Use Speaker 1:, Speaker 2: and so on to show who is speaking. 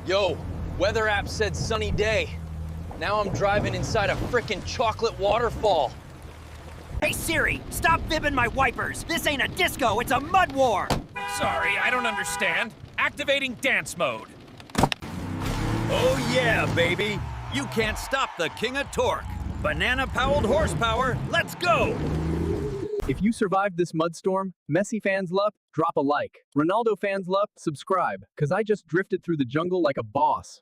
Speaker 1: Yo, weather app said sunny day. Now I'm driving inside a frickin' chocolate waterfall.
Speaker 2: Hey Siri, stop fibbing my wipers. This ain't a disco, it's a mud war.
Speaker 3: Sorry, I don't understand. Activating dance mode.
Speaker 4: Oh yeah, baby. You can't stop the king of torque. Banana-powered horsepower, let's go!
Speaker 5: If you survived this mudstorm, Messi fans love, drop a like. Ronaldo fans love, subscribe, cause I just drifted through the jungle like a boss.